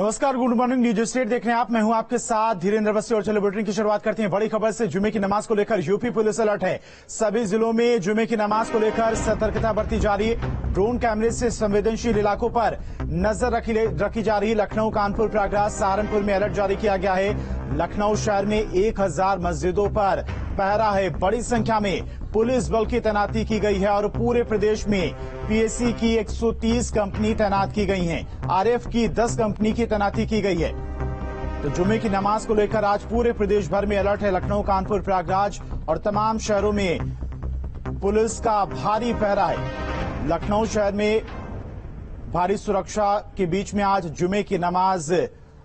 नमस्कार, good morning, news state देख रहे हैं आप। मैं हूं आपके साथ धीरेन्द्र अवस्थी और चलो बुलेटिन की शुरुआत करते हैं बड़ी खबर से। जुमे की नमाज को लेकर यूपी पुलिस अलर्ट है। सभी जिलों में जुमे की नमाज को लेकर सतर्कता बरती जा रही है। ड्रोन कैमरे से संवेदनशील इलाकों पर नजर रखी जा रही है। लखनऊ, कानपुर, प्रयागराज, सहारनपुर में अलर्ट जारी किया गया है। लखनऊ शहर में 1000 मस्जिदों पर पहरा है। बड़ी संख्या में पुलिस बल की तैनाती की गई है और पूरे प्रदेश में पीएसी की 130 कंपनी तैनात की गई हैं। आरएफ की 10 कंपनी की तैनाती की गई है। तो जुमे की नमाज को लेकर आज पूरे प्रदेश भर में अलर्ट है। लखनऊ, कानपुर, प्रयागराज और तमाम शहरों में पुलिस का भारी पहरा है। लखनऊ शहर में भारी सुरक्षा के बीच में आज जुमे की नमाज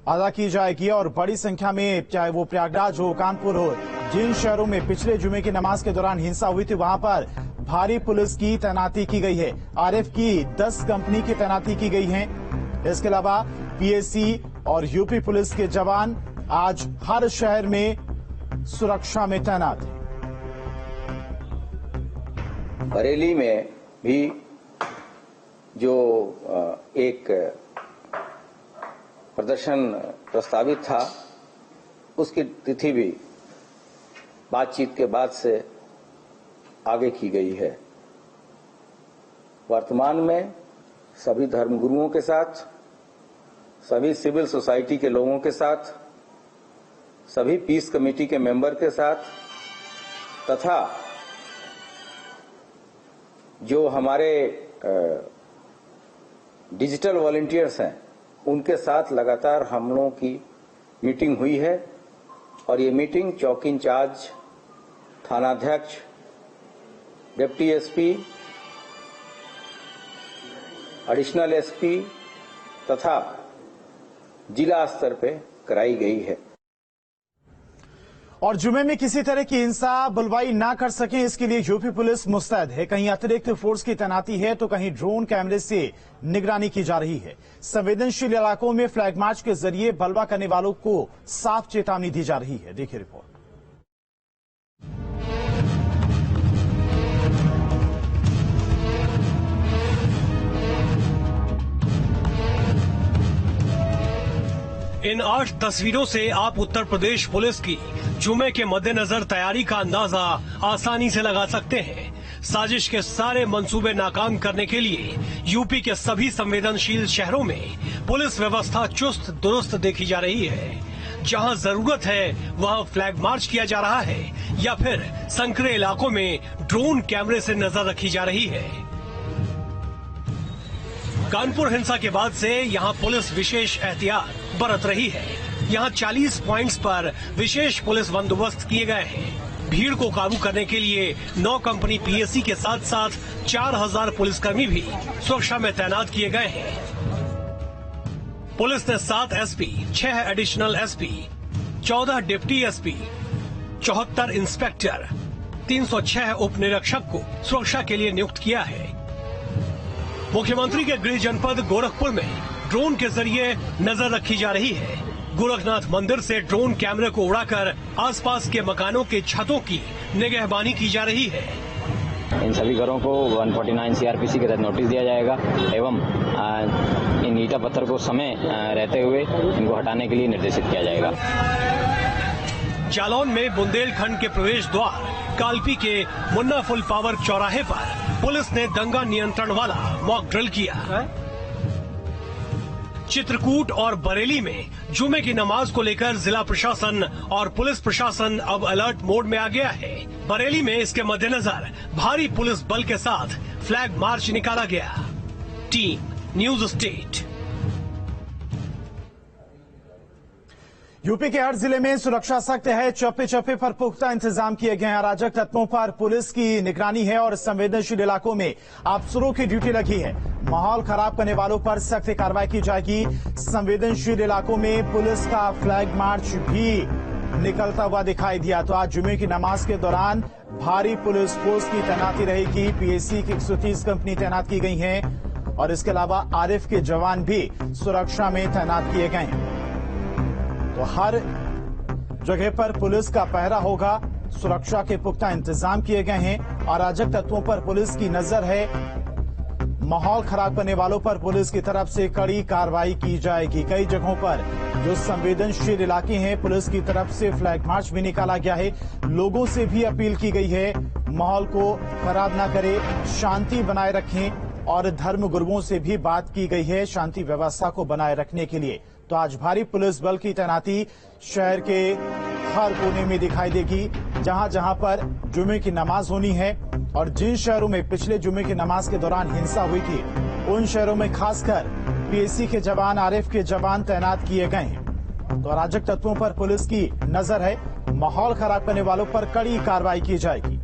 अदा की जाएगी और बड़ी संख्या में, चाहे वो प्रयागराज हो, कानपुर हो, जिन शहरों में पिछले जुमे की नमाज के दौरान हिंसा हुई थी वहां पर भारी पुलिस की तैनाती की गई है। आरएफ की 10 कंपनी की तैनाती की गई है। इसके अलावा पीएसी और यूपी पुलिस के जवान आज हर शहर में सुरक्षा में तैनात हैं। बरेली में भी जो एक प्रदर्शन प्रस्तावित था, उसकी तिथि भी बातचीत के बाद से आगे की गई है। वर्तमान में सभी धर्मगुरुओं के साथ, सभी सिविल सोसाइटी के लोगों के साथ, सभी पीस कमेटी के मेंबर के साथ तथा जो हमारे डिजिटल वॉलंटियर्स हैं, उनके साथ लगातार हम लोगों की मीटिंग हुई है और ये मीटिंग चौकी इंचार्ज, थानाध्यक्ष, डिप्टी एसपी, एडिशनल एसपी तथा जिला स्तर पे कराई गई है। और जुमे में किसी तरह की हिंसा बुलवाई ना कर सके, इसके लिए यूपी पुलिस मुस्तैद है। कहीं अतिरिक्त फोर्स की तैनाती है तो कहीं ड्रोन कैमरे से निगरानी की जा रही है। संवेदनशील इलाकों में फ्लैग मार्च के जरिए बलवा करने वालों को साफ चेतावनी दी जा रही है। देखिए रिपोर्ट। इन 8 तस्वीरों से आप उत्तर प्रदेश पुलिस की जुमे के मद्देनजर तैयारी का अंदाजा आसानी से लगा सकते हैं। साजिश के सारे मंसूबे नाकाम करने के लिए यूपी के सभी संवेदनशील शहरों में पुलिस व्यवस्था चुस्त दुरुस्त देखी जा रही है। जहां जरूरत है वहां फ्लैग मार्च किया जा रहा है या फिर संकरे इलाकों में ड्रोन कैमरे से नजर रखी जा रही है। कानपुर हिंसा के बाद से यहां पुलिस विशेष एहतियात बरत रही है। यहां 40 पॉइंट्स पर विशेष पुलिस बंदोबस्त किए गए हैं। भीड़ को काबू करने के लिए 9 कंपनी पीएसी के साथ साथ 4000 पुलिसकर्मी भी सुरक्षा में तैनात किए गए हैं। पुलिस ने 7 SP, 6 additional SP, 14 deputy SP, 74 inspector, 306 उप निरीक्षक को सुरक्षा के लिए नियुक्त किया है। मुख्यमंत्री के गृह जनपद गोरखपुर में ड्रोन के जरिए नजर रखी जा रही है। गोरखनाथ मंदिर से ड्रोन कैमरे को उड़ाकर आसपास के मकानों के छतों की निगहबानी की जा रही है। इन सभी घरों को 149 सीआरपीसी के तहत नोटिस दिया जाएगा एवं इन ईटा पत्थर को समय रहते हुए इनको हटाने के लिए निर्देशित किया जाएगा। जालौन में बुंदेलखंड के प्रवेश द्वार कालपी के मुन्ना फुल पावर चौराहे पर पुलिस ने दंगा नियंत्रण वाला मॉक ड्रिल किया। चित्रकूट और बरेली में जुमे की नमाज को लेकर जिला प्रशासन और पुलिस प्रशासन अब अलर्ट मोड में आ गया है। बरेली में इसके मद्देनजर भारी पुलिस बल के साथ फ्लैग मार्च निकाला गया। Team news state. यूपी के हर जिले में सुरक्षा सख्त है। चौपे चौपे पर पुख्ता इंतजाम किए गए हैं। अराजक तत्वों पर पुलिस की निगरानी है और संवेदनशील इलाकों में अफसरों की ड्यूटी लगी है। माहौल खराब करने वालों पर सख्त कार्रवाई की जाएगी। संवेदनशील इलाकों में पुलिस का फ्लैग मार्च भी निकलता हुआ दिखाई दिया। तो आज जुमे की नमाज के दौरान भारी पुलिस फोर्स की तैनाती रहेगी। पीएसी की 130 कंपनी तैनात की गई है और इसके अलावा आरएफ के जवान भी सुरक्षा में तैनात किए गए हैं। तो हर जगह पर पुलिस का पहरा होगा। सुरक्षा के पुख्ता इंतजाम किए गए हैं। अराजक तत्वों पर पुलिस की नजर है। माहौल खराब करने वालों पर पुलिस की तरफ से कड़ी कार्रवाई की जाएगी। कई जगहों पर जो संवेदनशील इलाके हैं, पुलिस की तरफ से फ्लैग मार्च भी निकाला गया है। लोगों से भी अपील की गई है, माहौल को खराब ना करें, शांति बनाए रखें और धर्म गुरुओं से भी बात की गई है शांति व्यवस्था को बनाए रखने के लिए। तो आज भारी पुलिस बल की तैनाती शहर के हर कोने में दिखाई देगी। जहां जहां पर जुमे की नमाज होनी है और जिन शहरों में पिछले जुमे की नमाज के दौरान हिंसा हुई थी, उन शहरों में खासकर पीएसी के जवान, आरएफ के जवान तैनात किए गए हैं। तो अराजक तत्वों पर पुलिस की नजर है, माहौल खराब करने वालों पर कड़ी कार्रवाई की जाएगी।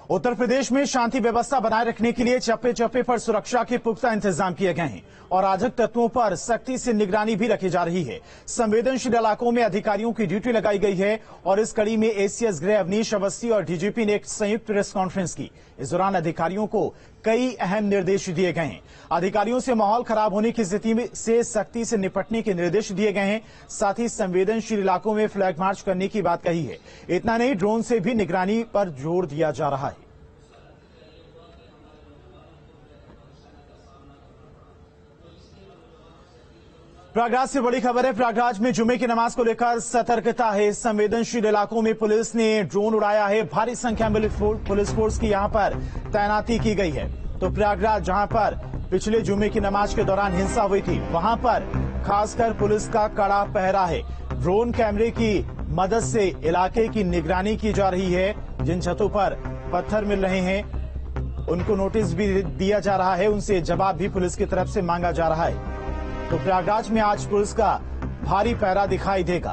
उत्तर प्रदेश में शांति व्यवस्था बनाए रखने के लिए चप्पे चप्पे पर सुरक्षा के पुख्ता इंतजाम किए गए हैं और अराजक तत्वों पर सख्ती से निगरानी भी रखी जा रही है। संवेदनशील इलाकों में अधिकारियों की ड्यूटी लगाई गई है और इस कड़ी में एसीएस गृह अवनीश अवस्थी और डीजीपी ने एक संयुक्त प्रेस कॉन्फ्रेंस की। इस दौरान अधिकारियों को कई अहम निर्देश दिए गए हैं। अधिकारियों से माहौल खराब होने की स्थिति से सख्ती से निपटने के निर्देश दिए गए हैं। साथ ही संवेदनशील इलाकों में फ्लैग मार्च करने की बात कही है। इतना नहीं, ड्रोन से भी निगरानी पर जोर दिया जा रहा है। प्रयागराज से बड़ी खबर है। प्रयागराज में जुमे की नमाज को लेकर सतर्कता है। संवेदनशील इलाकों में पुलिस ने ड्रोन उड़ाया है। भारी संख्या में पुलिस फोर्स की यहां पर तैनाती की गई है। तो प्रयागराज, जहां पर पिछले जुमे की नमाज के दौरान हिंसा हुई थी, वहां पर खासकर पुलिस का कड़ा पहरा है। ड्रोन कैमरे की मदद से इलाके की निगरानी की जा रही है। जिन छतों पर पत्थर मिल रहे हैं, उनको नोटिस भी दिया जा रहा है, उनसे जवाब भी पुलिस की तरफ से मांगा जा रहा है। तो प्रयागराज में आज पुलिस का भारी पहरा दिखाई देगा।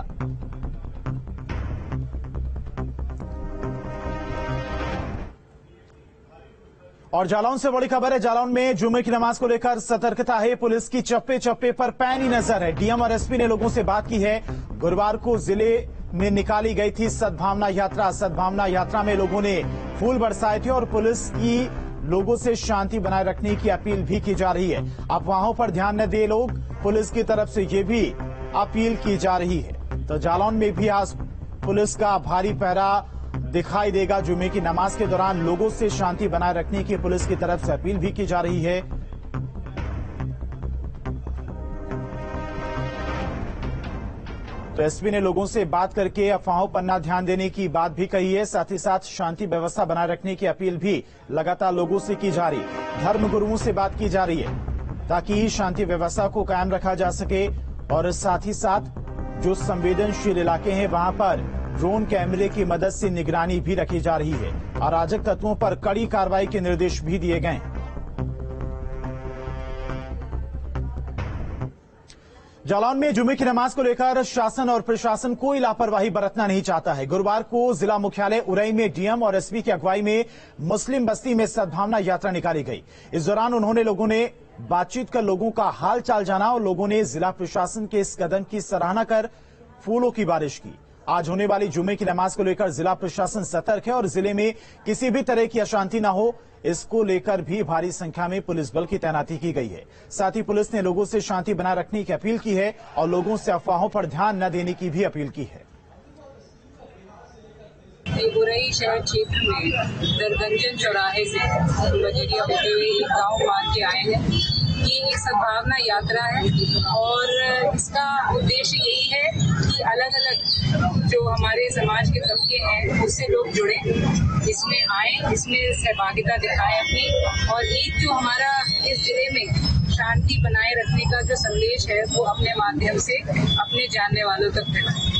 और जालौन से बड़ी खबर है। जालौन में जुमे की नमाज को लेकर सतर्कता है। पुलिस की चप्पे चप्पे पर पैनी नजर है। डीएम और एसपी ने लोगों से बात की है। गुरुवार को जिले में निकाली गई थी सद्भावना यात्रा। सद्भावना यात्रा में लोगों ने फूल बरसाए थे और पुलिस की लोगों से शांति बनाए रखने की अपील भी की जा रही है। अफवाहों पर ध्यान न दें लोग, पुलिस की तरफ से ये भी अपील की जा रही है। तो जालौन में भी आज पुलिस का भारी पहरा दिखाई देगा। जुमे की नमाज के दौरान लोगों से शांति बनाए रखने की पुलिस की तरफ से अपील भी की जा रही है। तो एसपी ने लोगों से बात करके अफवाहों पर न ध्यान देने की बात भी कही है। साथ ही साथ शांति व्यवस्था बनाए रखने की अपील भी लगातार लोगों से की जा रही है। धर्म गुरुओं से बात की जा रही है ताकि शांति व्यवस्था को कायम रखा जा सके। और साथ ही साथ जो संवेदनशील इलाके हैं, वहां पर ड्रोन कैमरे की मदद से निगरानी भी रखी जा रही है। अराजक तत्वों पर कड़ी कार्रवाई के निर्देश भी दिए गए हैं। जालौन में जुमे की नमाज को लेकर शासन और प्रशासन कोई लापरवाही बरतना नहीं चाहता है। गुरुवार को जिला मुख्यालय उरई में डीएम और एसपी की अगुवाई में मुस्लिम बस्ती में सद्भावना यात्रा निकाली गई। इस दौरान उन्होंने लोगों ने बातचीत कर लोगों का हाल चाल जाना और लोगों ने जिला प्रशासन के इस कदम की सराहना कर फूलों की बारिश की। आज होने वाली जुमे की नमाज को लेकर जिला प्रशासन सतर्क है और जिले में किसी भी तरह की अशांति न हो, इसको लेकर भी भारी संख्या में पुलिस बल की तैनाती की गई है। साथ ही पुलिस ने लोगों से शांति बनाए रखने की अपील की है और लोगों से अफवाहों पर ध्यान न देने की भी अपील की है। उरई शहर क्षेत्र में दरगंजन चौराहे से मजेरिया होते हुए एक गाँव मान के आए हैं। ये एक सद्भावना यात्रा है और इसका उद्देश्य यही है कि अलग अलग जो हमारे समाज के तबके हैं उससे लोग जुड़े, इसमें आए, इसमें सहभागिता दिखाएं अपनी, और एक जो हमारा इस जिले में शांति बनाए रखने का जो संदेश है वो अपने माध्यम से अपने जानने वालों तक फैलाएं।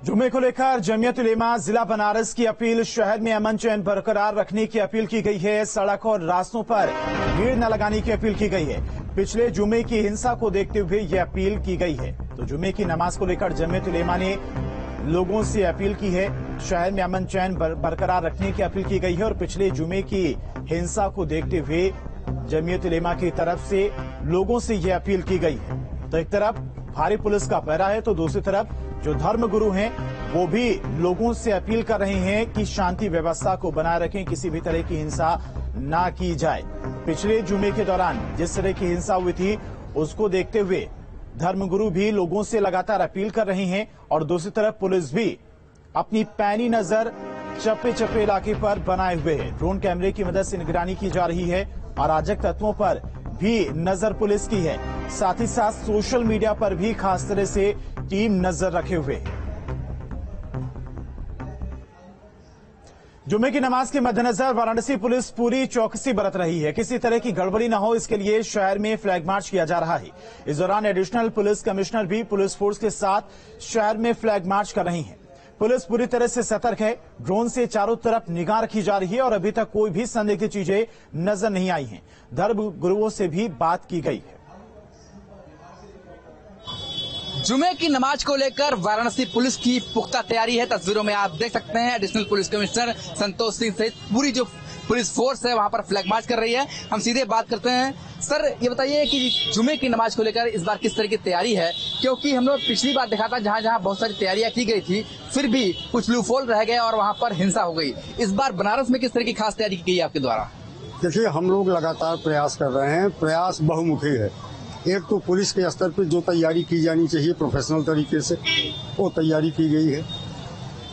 जुमे को लेकर जमीयत उलेमा जिला बनारस की अपील। शहर में अमन चैन बरकरार रखने की अपील की गई है। सड़क और रास्तों पर भीड़ न लगाने की अपील की गई है। पिछले जुमे की हिंसा को देखते हुए यह अपील की गई है। तो जुमे की नमाज को लेकर जमीयत उलेमा ने लोगों से अपील की है। शहर में अमन चैन बरकरार रखने की अपील की गई है और पिछले जुमे की हिंसा को देखते हुए जमीयत उलेमा की तरफ से लोगों से यह अपील की गई है। तो एक तरफ भारी पुलिस का पहरा है तो दूसरी तरफ जो धर्म गुरु हैं वो भी लोगों से अपील कर रहे हैं कि शांति व्यवस्था को बनाए रखें, किसी भी तरह की हिंसा ना की जाए। पिछले जुमे के दौरान जिस तरह की हिंसा हुई थी उसको देखते हुए धर्मगुरु भी लोगों से लगातार अपील कर रहे हैं और दूसरी तरफ पुलिस भी अपनी पैनी नजर चप्पे चप्पे इलाके पर बनाए हुए है। ड्रोन कैमरे की मदद से निगरानी की जा रही है। अराजक तत्वों पर भी नजर पुलिस की है। साथ ही साथ सोशल मीडिया पर भी खास तरह से टीम नजर रखे हुए है। जुम्मे की नमाज के मद्देनजर वाराणसी पुलिस पूरी चौकसी बरत रही है। किसी तरह की गड़बड़ी न हो, इसके लिए शहर में फ्लैग मार्च किया जा रहा है। इस दौरान एडिशनल पुलिस कमिश्नर भी पुलिस फोर्स के साथ शहर में फ्लैग मार्च कर रही हैं। पुलिस पूरी तरह से सतर्क है। ड्रोन से चारों तरफ निगाह रखी जा रही है और अभी तक कोई भी संदिग्ध चीजें नजर नहीं आई हैं। धर्म गुरुओं से भी बात की गई है। जुमे की नमाज को लेकर वाराणसी पुलिस की पुख्ता तैयारी है। तस्वीरों में आप देख सकते हैं additional police commissioner Santosh Singh सहित पूरी जो पुलिस फोर्स है वहां पर फ्लैग मार्च कर रही है। हम सीधे बात करते हैं। सर, ये बताइए कि जुमे की नमाज को लेकर इस बार किस तरह की तैयारी है, क्योंकि हम लोग पिछली बार देखा था जहां जहां बहुत सारी तैयारियां की गई थी, फिर भी कुछ लूफोल रह गए और वहां पर हिंसा हो गई। इस बार बनारस में किस तरह की खास तैयारी की गई है आपके द्वारा? देखिए, हम लोग लगातार प्रयास कर रहे हैं। प्रयास बहुमुखी है। एक तो पुलिस के स्तर पर जो तैयारी की जानी चाहिए प्रोफेशनल तरीके से, वो तैयारी की गई है।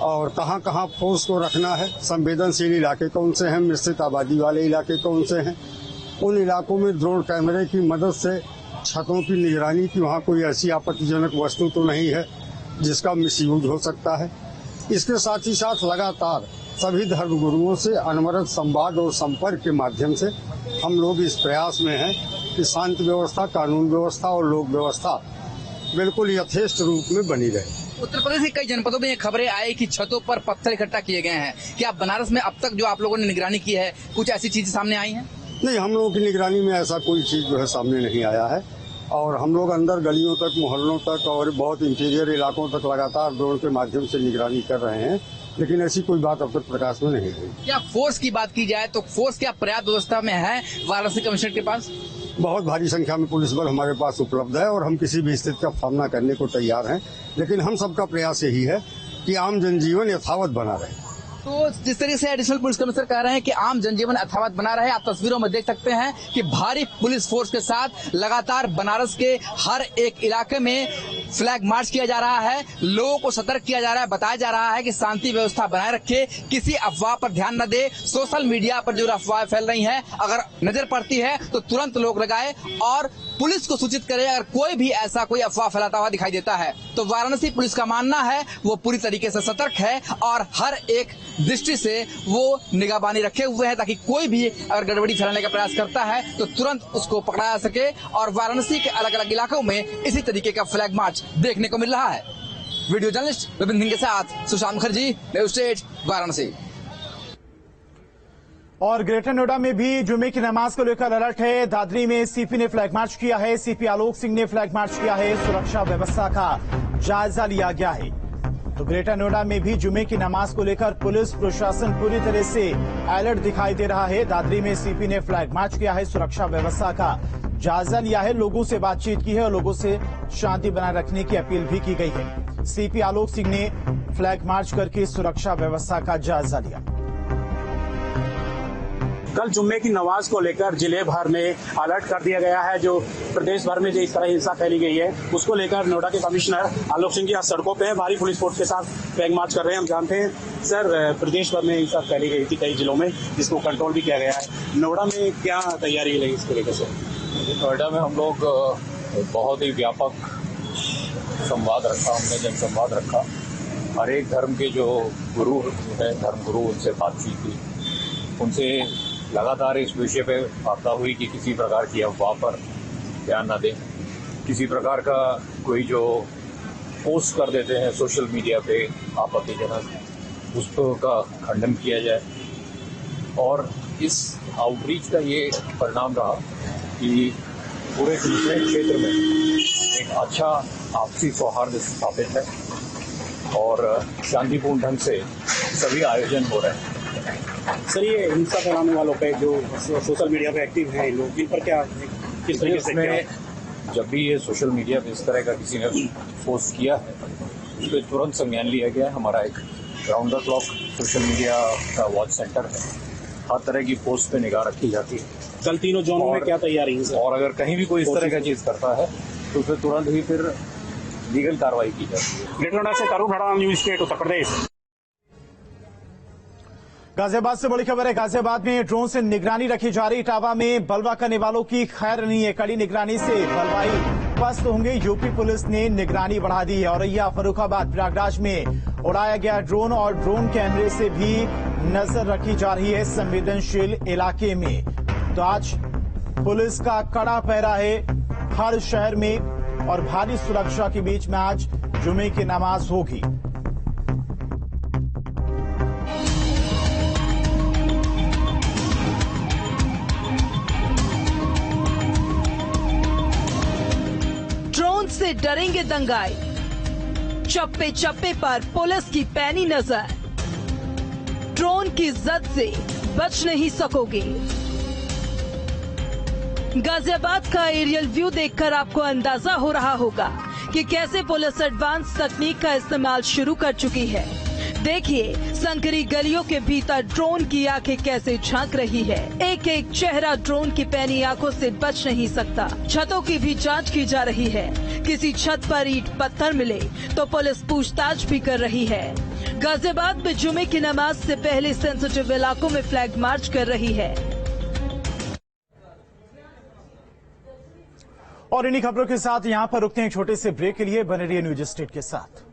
और कहाँ कहाँ फोर्स को रखना है, संवेदनशील इलाके कौन से हैं, मिश्रित आबादी वाले इलाके कौन से हैं, उन इलाकों में ड्रोन कैमरे की मदद से छतों की निगरानी की वहाँ कोई ऐसी आपत्तिजनक वस्तु तो नहीं है जिसका मिसयूज हो सकता है। इसके साथ ही साथ लगातार सभी धर्मगुरुओं से अनवरत संवाद और संपर्क के माध्यम से हम लोग इस प्रयास में हैं कि शांति व्यवस्था, कानून व्यवस्था और लोक व्यवस्था बिल्कुल यथेष्ट रूप में बनी रहे। उत्तर प्रदेश के कई जनपदों में ये खबरें आई कि छतों पर पत्थर इकट्ठा किए गए हैं। क्या बनारस में अब तक जो आप लोगों ने निगरानी की है, कुछ ऐसी चीजें सामने आई हैं? नहीं, हम लोगों की निगरानी में ऐसा कोई चीज जो है सामने नहीं आया है। और हम लोग अंदर गलियों तक, मोहल्लों तक और बहुत इंटीरियर इलाकों तक लगातार ड्रोन के माध्यम से निगरानी कर रहे हैं, लेकिन ऐसी कोई बात अब तक प्रकाश में नहीं आई। क्या फोर्स की बात की जाए तो फोर्स क्या पर्याप्त व्यवस्था में है वाराणसी कमिश्नर के पास? बहुत भारी संख्या में पुलिस बल हमारे पास उपलब्ध है और हम किसी भी स्थिति का सामना करने को तैयार हैं। लेकिन हम सबका प्रयास यही है कि आम जनजीवन यथावत बना रहे। तो जिस तरीके से एडिशनल पुलिस कमिश्नर कह रहे हैं कि आम जनजीवन यथावत बना रहे, आप तस्वीरों में देख सकते हैं कि भारी पुलिस फोर्स के साथ लगातार बनारस के हर एक इलाके में फ्लैग मार्च किया जा रहा है। लोगों को सतर्क किया जा रहा है, बताया जा रहा है कि शांति व्यवस्था बनाए रखे, किसी अफवाह पर ध्यान न दे। सोशल मीडिया पर जो अफवाह फैल रही हैं, अगर नजर पड़ती है तो तुरंत लोग लगाए और पुलिस को सूचित करे अगर कोई भी ऐसा कोई अफवाह फैलाता हुआ दिखाई देता है। तो वाराणसी पुलिस का मानना है वो पूरी तरीके से सतर्क है और हर एक दृष्टि से वो निगाहबानी रखे हुए हैं ताकि कोई भी अगर गड़बड़ी फैलाने का प्रयास करता है तो तुरंत उसको पकड़ा जा सके। और वाराणसी के अलग अलग इलाकों में इसी तरीके का फ्लैग मार्च देखने को मिल रहा है। वीडियो जर्नलिस्ट विपिन सिंह के साथ सुशांत मुखर्जी, न्यूज स्टेट, वाराणसी। और ग्रेटर नोएडा में भी जुमे की नमाज को लेकर अलर्ट है। दादरी में सीपी ने फ्लैग मार्च किया है। सीपी आलोक सिंह ने फ्लैग मार्च किया है। सुरक्षा व्यवस्था का जायजा लिया गया है। तो ग्रेटर नोएडा में भी जुमे की नमाज को लेकर पुलिस प्रशासन पूरी तरह से अलर्ट दिखाई दे रहा है। दादरी में सीपी ने फ्लैग मार्च किया है, सुरक्षा व्यवस्था का जायजा लिया है, लोगों से बातचीत की है और लोगों से शांति बनाए रखने की अपील भी की गई है। सीपी आलोक सिंह ने फ्लैग मार्च करके सुरक्षा व्यवस्था का जायजा लिया। कल जुम्मे की नमाज को लेकर जिले भर में अलर्ट कर दिया गया है। जो प्रदेश भर में जो इस तरह हिंसा फैली गई है उसको लेकर नोएडा के कमिश्नर आलोक सिंह जी आज सड़कों पे हैं, भारी पुलिस फोर्स के साथ फ्लैग मार्च कर रहे हैं। हम जानते हैं सर, प्रदेश भर में हिंसा फैली गई थी कई जिलों में, जिसको कंट्रोल भी किया गया है। नोएडा में क्या तैयारी रही इसको लेकर सर? नोएडा में हम लोग बहुत ही व्यापक संवाद रखा, हमने जनसंवाद रखा। हर एक धर्म के जो गुरु हैं, धर्म गुरु, उनसे बातचीत की, उनसे लगातार इस विषय पे वार्ता हुई कि किसी प्रकार की अफवाह पर ध्यान न दें, किसी प्रकार का कोई जो पोस्ट कर देते हैं सोशल मीडिया पे आपत्तिजनक, उसका खंडन किया जाए। और इस आउटरीच का ये परिणाम रहा कि पूरे दूसरे क्षेत्र में एक अच्छा आपसी सौहार्द स्थापित है और शांतिपूर्ण ढंग से सभी आयोजन हो रहे हैं। सर, ये हिंसा फैलाने वालों पे जो सोशल मीडिया पे एक्टिव हैं लोग, इन पर क्या, किस तरीके से क्या? जब भी ये सोशल मीडिया पे इस तरह का किसी ने पोस्ट किया है उस पर तुरंत संज्ञान लिया गया है। हमारा एक round the clock social media का वॉच सेंटर है, हर तरह की पोस्ट पे निगाह रखी जाती है। कल तीनों जोनों में क्या तैयारी है? और अगर कहीं भी कोई इस तरह का चीज करता है तो उसे तुरंत ही फिर लीगल कार्रवाई की जाती है। ग्रेटर नोएडा से तरुण हड़ा, न्यूज स्टेट, उत्तर प्रदेश। गाजियाबाद से बड़ी खबर है। गाजियाबाद में ड्रोन से निगरानी रखी जा रही। इटावा में बलवा करने वालों की खैर नहीं है। कड़ी निगरानी से बलवाई पस्त होंगे। यूपी पुलिस ने निगरानी बढ़ा दी है। औरैया, फर्रुखाबाद, प्रयागराज में उड़ाया गया ड्रोन और ड्रोन कैमरे से भी नजर रखी जा रही है संवेदनशील इलाके में। तो आज पुलिस का कड़ा पहरा है हर शहर में और भारी सुरक्षा के बीच में आज जुमे की नमाज होगी। ड्रोन से डरेंगे दंगाई, चप्पे चप्पे पर पुलिस की पैनी नजर। ड्रोन की जद से बच नहीं सकोगे। गाजियाबाद का एरियल व्यू देखकर आपको अंदाजा हो रहा होगा कि कैसे पुलिस एडवांस तकनीक का इस्तेमाल शुरू कर चुकी है। देखिए संकरी गलियों के भीतर ड्रोन की आंखें कैसे झांक रही है। एक एक चेहरा ड्रोन की पैनी आंखों से बच नहीं सकता। छतों की भी जांच की जा रही है। किसी छत पर ईंट पत्थर मिले तो पुलिस पूछताछ भी कर रही है। गाजियाबाद में जुमे की नमाज से पहले सेंसिटिव इलाकों में फ्लैग मार्च कर रही है। और इन्हीं खबरों के साथ यहां पर रुकते हैं छोटे से ब्रेक के लिए। बने रहिए न्यूज स्टेट के साथ।